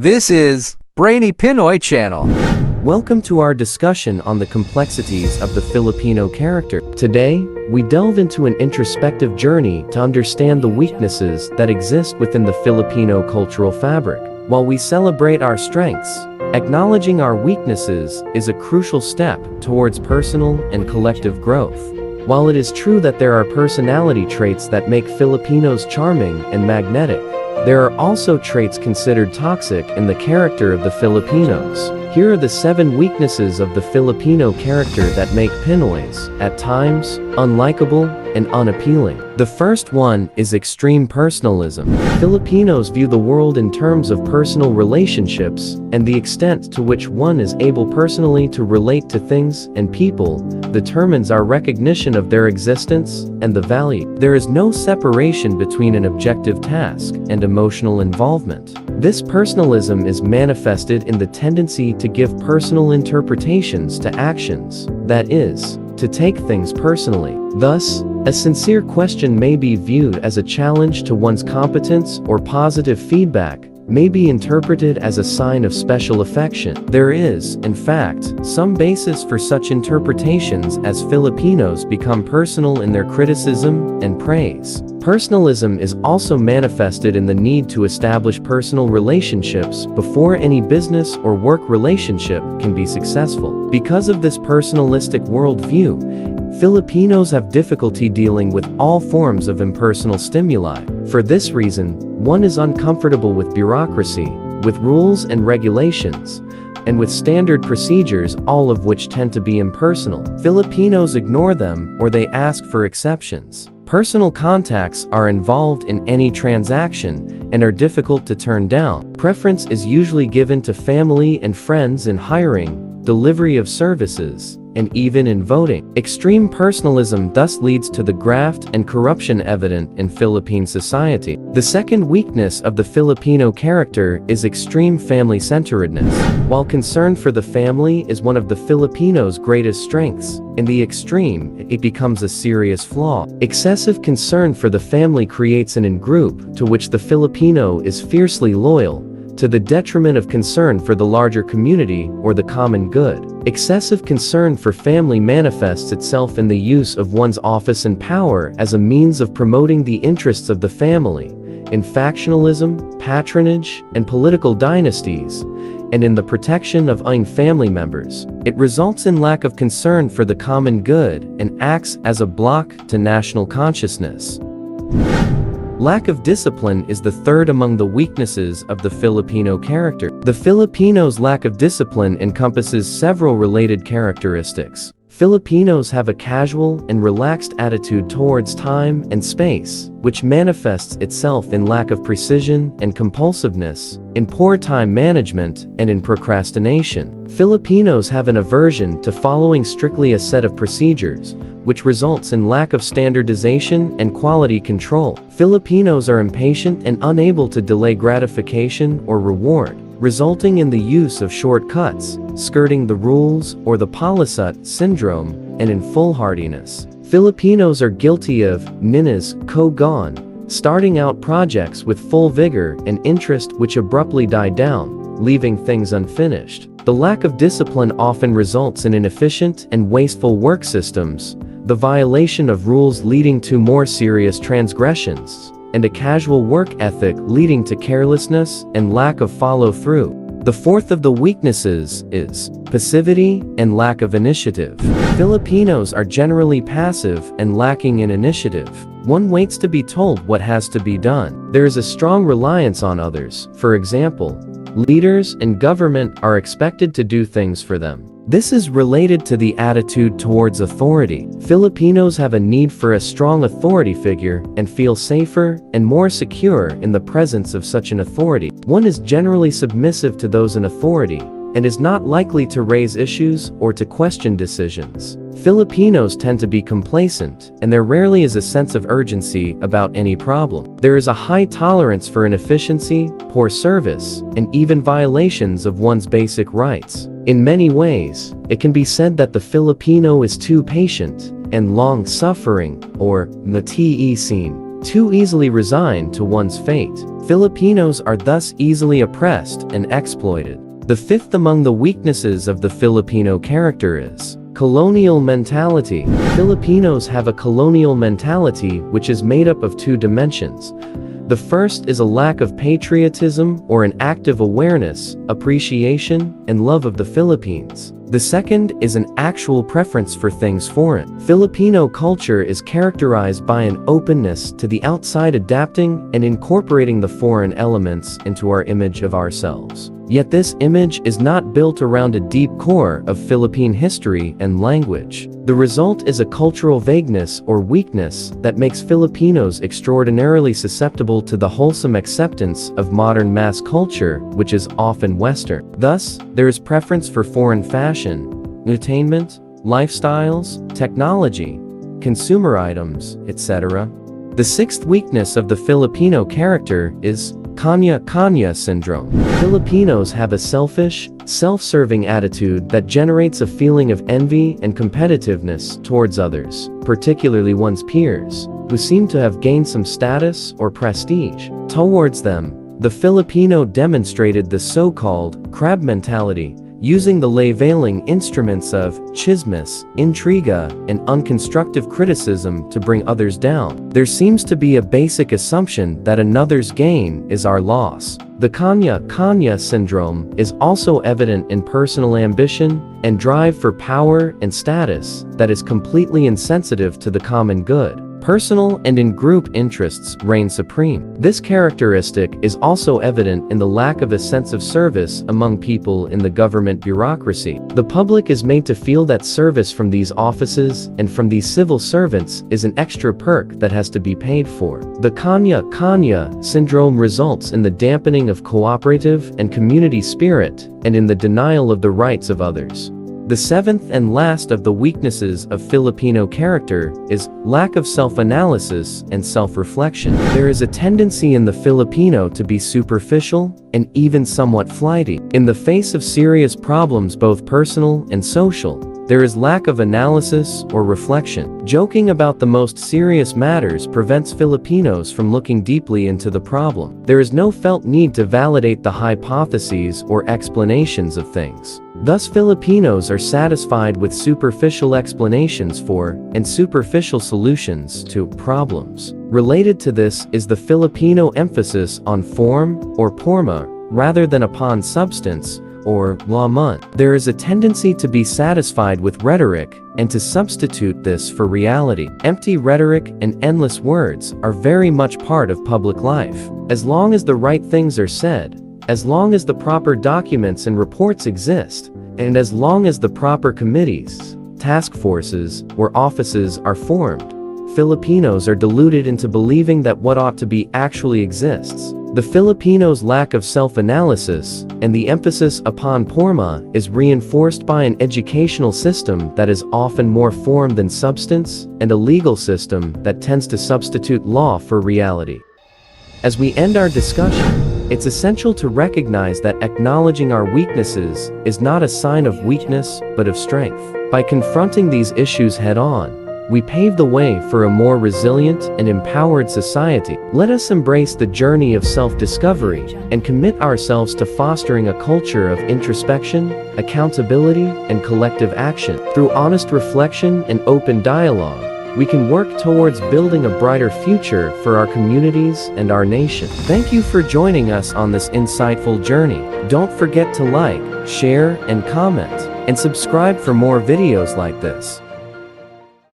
This is Brainy Pinoy Channel. Welcome to our discussion on the complexities of the Filipino character. Today, we delve into an introspective journey to understand the weaknesses that exist within the Filipino cultural fabric. While we celebrate our strengths, acknowledging our weaknesses is a crucial step towards personal and collective growth. While it is true that there are personality traits that make Filipinos charming and magnetic, there are also traits considered toxic in the character of the Filipinos. Here are the 7 weaknesses of the Filipino character that make Pinoys, at times, unlikable and unappealing. The first one is extreme personalism. Filipinos view the world in terms of personal relationships, and the extent to which one is able personally to relate to things and people determines our recognition of their existence and the value. There is no separation between an objective task and emotional involvement. This personalism is manifested in the tendency to give personal interpretations to actions, that is, to take things personally. Thus, a sincere question may be viewed as a challenge to one's competence, or positive feedback may be interpreted as a sign of special affection. There is, in fact, some basis for such interpretations as Filipinos become personal in their criticism and praise. Personalism is also manifested in the need to establish personal relationships before any business or work relationship can be successful. Because of this personalistic worldview, Filipinos have difficulty dealing with all forms of impersonal stimuli. For this reason, one is uncomfortable with bureaucracy, with rules and regulations, and with standard procedures, all of which tend to be impersonal. Filipinos ignore them or they ask for exceptions. Personal contacts are involved in any transaction and are difficult to turn down. Preference is usually given to family and friends in hiring, delivery of services, and even in voting. Extreme personalism thus leads to the graft and corruption evident in Philippine society. The second weakness of the Filipino character is extreme family-centeredness. While concern for the family is one of the Filipinos' greatest strengths, in the extreme, it becomes a serious flaw. Excessive concern for the family creates an in-group to which the Filipino is fiercely loyal, to the detriment of concern for the larger community or the common good. Excessive concern for family manifests itself in the use of one's office and power as a means of promoting the interests of the family, in factionalism, patronage, and political dynasties, and in the protection of young family members. It results in lack of concern for the common good and acts as a block to national consciousness. Lack of discipline is the third among the weaknesses of the Filipino character. The Filipinos' lack of discipline encompasses several related characteristics. Filipinos have a casual and relaxed attitude towards time and space, which manifests itself in lack of precision and compulsiveness, in poor time management, and in procrastination. Filipinos have an aversion to following strictly a set of procedures, which results in lack of standardization and quality control. Filipinos are impatient and unable to delay gratification or reward, resulting in the use of shortcuts, skirting the rules or the palasut syndrome, and in foolhardiness. Filipinos are guilty of ninas kogon, starting out projects with full vigor and interest which abruptly die down, leaving things unfinished. The lack of discipline often results in inefficient and wasteful work systems, the violation of rules leading to more serious transgressions, and a casual work ethic leading to carelessness and lack of follow-through. The fourth of the weaknesses is passivity and lack of initiative. Filipinos are generally passive and lacking in initiative. One waits to be told what has to be done. There is a strong reliance on others. For example, leaders and government are expected to do things for them. This is related to the attitude towards authority. Filipinos have a need for a strong authority figure and feel safer and more secure in the presence of such an authority. One is generally submissive to those in authority and is not likely to raise issues or to question decisions. Filipinos tend to be complacent, and there rarely is a sense of urgency about any problem. There is a high tolerance for inefficiency, poor service, and even violations of one's basic rights. In many ways, it can be said that the Filipino is too patient and long-suffering, or matiisin, too easily resigned to one's fate. Filipinos are thus easily oppressed and exploited. The fifth among the weaknesses of the Filipino character is colonial mentality. Filipinos have a colonial mentality which is made up of two dimensions. The first is a lack of patriotism or an active awareness, appreciation, and love of the Philippines. The second is an actual preference for things foreign. Filipino culture is characterized by an openness to the outside, adapting and incorporating the foreign elements into our image of ourselves. Yet this image is not built around a deep core of Philippine history and language. The result is a cultural vagueness or weakness that makes Filipinos extraordinarily susceptible to the wholesome acceptance of modern mass culture, which is often Western. Thus, there is preference for foreign fashion, entertainment, lifestyles, technology, consumer items, etc. The sixth weakness of the Filipino character is kanya-kanya syndrome. Filipinos have a selfish, self-serving attitude that generates a feeling of envy and competitiveness towards others, particularly one's peers, who seem to have gained some status or prestige. Towards them, the Filipino demonstrated the so-called crab mentality, using the lay-veiling instruments of chismis, intriga, and unconstructive criticism to bring others down. There seems to be a basic assumption that another's gain is our loss. The kanya-kanya syndrome is also evident in personal ambition and drive for power and status that is completely insensitive to the common good. Personal and in-group interests reign supreme. This characteristic is also evident in the lack of a sense of service among people in the government bureaucracy. The public is made to feel that service from these offices and from these civil servants is an extra perk that has to be paid for. The kanya-kanya syndrome results in the dampening of cooperative and community spirit and in the denial of the rights of others. The seventh and last of the weaknesses of Filipino character is lack of self-analysis and self-reflection. There is a tendency in the Filipino to be superficial and even somewhat flighty. In the face of serious problems, both personal and social, there is lack of analysis or reflection. Joking about the most serious matters prevents Filipinos from looking deeply into the problem. There is no felt need to validate the hypotheses or explanations of things. Thus, Filipinos are satisfied with superficial explanations for and superficial solutions to problems. Related to this is the Filipino emphasis on form or porma rather than upon substance or laman. There is a tendency to be satisfied with rhetoric and to substitute this for reality. Empty rhetoric and endless words are very much part of public life. As long as the right things are said, as long as the proper documents and reports exist, and as long as the proper committees, task forces, or offices are formed, Filipinos are deluded into believing that what ought to be actually exists. The Filipinos' lack of self-analysis and the emphasis upon porma is reinforced by an educational system that is often more form than substance and a legal system that tends to substitute law for reality. As we end our discussion, it's essential to recognize that acknowledging our weaknesses is not a sign of weakness but of strength. By confronting these issues head-on, we pave the way for a more resilient and empowered society. Let us embrace the journey of self-discovery and commit ourselves to fostering a culture of introspection, accountability, and collective action. Through honest reflection and open dialogue, we can work towards building a brighter future for our communities and our nation. Thank you for joining us on this insightful journey. Don't forget to like, share, and comment, and subscribe for more videos like this.